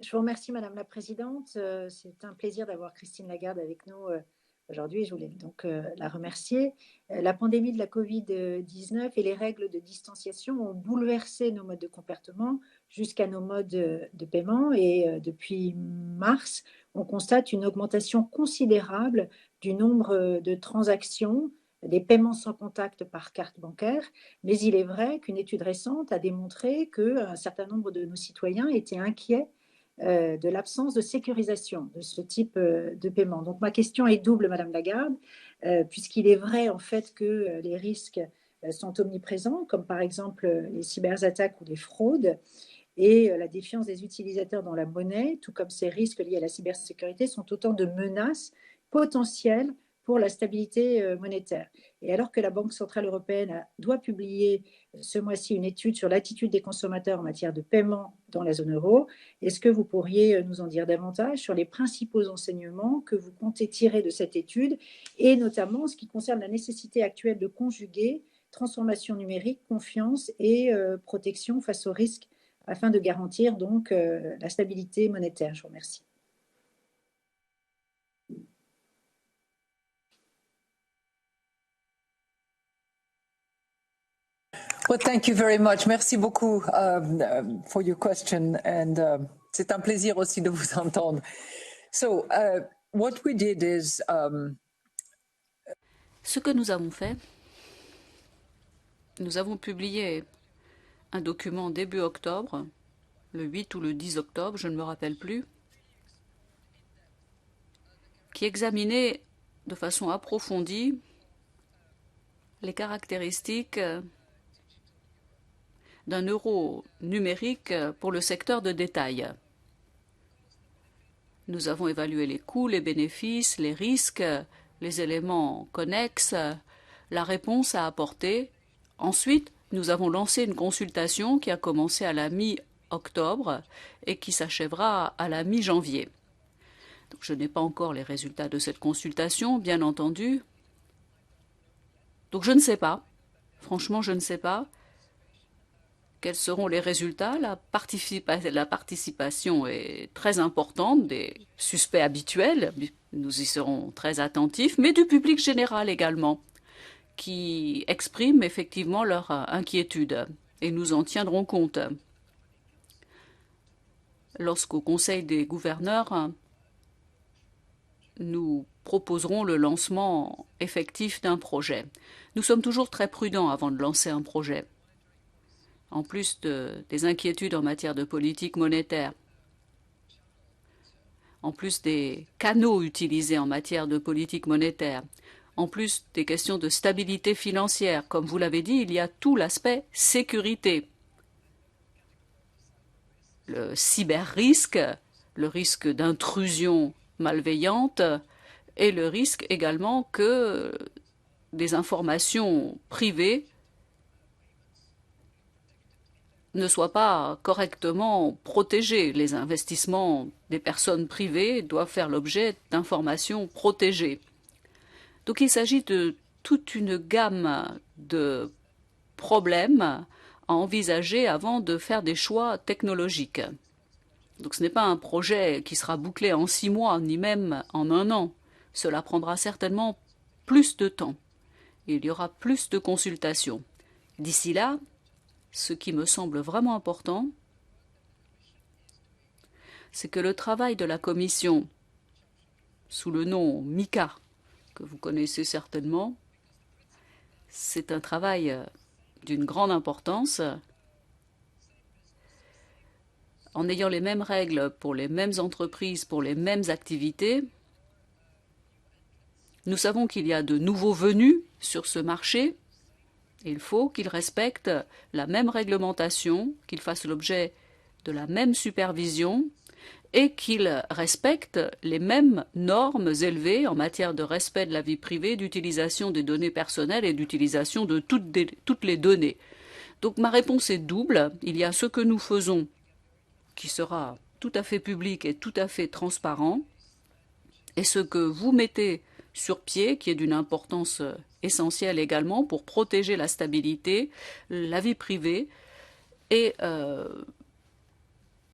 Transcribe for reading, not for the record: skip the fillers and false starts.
Je vous remercie Madame la présidente. C'est un plaisir d'avoir Christine Lagarde avec nous, aujourd'hui. Je voulais donc, la remercier. La pandémie de la Covid-19 et les règles de distanciation ont bouleversé nos modes de comportement jusqu'à nos modes, de paiement et depuis mars, on constate une augmentation considérable du nombre, de transactions, des paiements sans contact par carte bancaire. Mais il est vrai qu'une étude récente a démontré qu'un certain nombre de nos citoyens étaient inquiets de l'absence de sécurisation de ce type de paiement. Donc ma question est double, Madame Lagarde, puisqu'il est vrai en fait que les risques sont omniprésents, comme par exemple les cyberattaques ou les fraudes, et la défiance des utilisateurs dans la monnaie, tout comme ces risques liés à la cybersécurité, sont autant de menaces potentielles pour la stabilité monétaire. Et alors que la Banque centrale européenne doit publier ce mois-ci une étude sur l'attitude des consommateurs en matière de paiement dans la zone euro, est-ce que vous pourriez nous en dire davantage sur les principaux enseignements que vous comptez tirer de cette étude, et notamment en ce qui concerne la nécessité actuelle de conjuguer transformation numérique, confiance et protection face aux risques afin de garantir donc la stabilité monétaire. Je vous remercie. Well, thank you very much. Merci beaucoup for your question, and c'est un plaisir aussi de vous entendre. So, what we did is Ce que nous avons fait, nous avons publié un document début octobre, le 8 ou le 10 octobre, je ne me rappelle plus, qui examinait de façon approfondie les caractéristiques d'un euro numérique pour le secteur de détail. Nous avons évalué les coûts, les bénéfices, les risques, les éléments connexes, la réponse à apporter. Ensuite, nous avons lancé une consultation qui a commencé à la mi-octobre et qui s'achèvera à la mi-janvier. Je n'ai pas encore les résultats de cette consultation, bien entendu. Donc je ne sais pas. Franchement, je ne sais pas. Quels seront les résultats? La participation est très importante des suspects habituels, nous y serons très attentifs, mais du public général également, qui exprime effectivement leur inquiétude, et nous en tiendrons compte. Lorsqu'au Conseil des gouverneurs, nous proposerons le lancement effectif d'un projet. Nous sommes toujours très prudents avant de lancer un projet. En plus des inquiétudes en matière de politique monétaire, en plus des canaux utilisés en matière de politique monétaire, en plus des questions de stabilité financière, comme vous l'avez dit, il y a tout l'aspect sécurité. Le cyber-risque, le risque d'intrusion malveillante et le risque également que des informations privées ne soient pas correctement protégés. Les investissements des personnes privées doivent faire l'objet d'informations protégées. Donc il s'agit de toute une gamme de problèmes à envisager avant de faire des choix technologiques. Donc ce n'est pas un projet qui sera bouclé en 6 mois, ni même en 1 an. Cela prendra certainement plus de temps. Il y aura plus de consultations. D'ici là, ce qui me semble vraiment important, c'est que le travail de la Commission, sous le nom MICA, que vous connaissez certainement, c'est un travail d'une grande importance. En ayant les mêmes règles pour les mêmes entreprises, pour les mêmes activités, nous savons qu'il y a de nouveaux venus sur ce marché. Il faut qu'ils respectent la même réglementation, qu'ils fassent l'objet de la même supervision et qu'ils respectent les mêmes normes élevées en matière de respect de la vie privée, d'utilisation des données personnelles et d'utilisation de toutes les données. Donc ma réponse est double. Il y a ce que nous faisons qui sera tout à fait public et tout à fait transparent, et ce que vous mettez sur pied, qui est d'une importance essentielle également pour protéger la stabilité, la vie privée et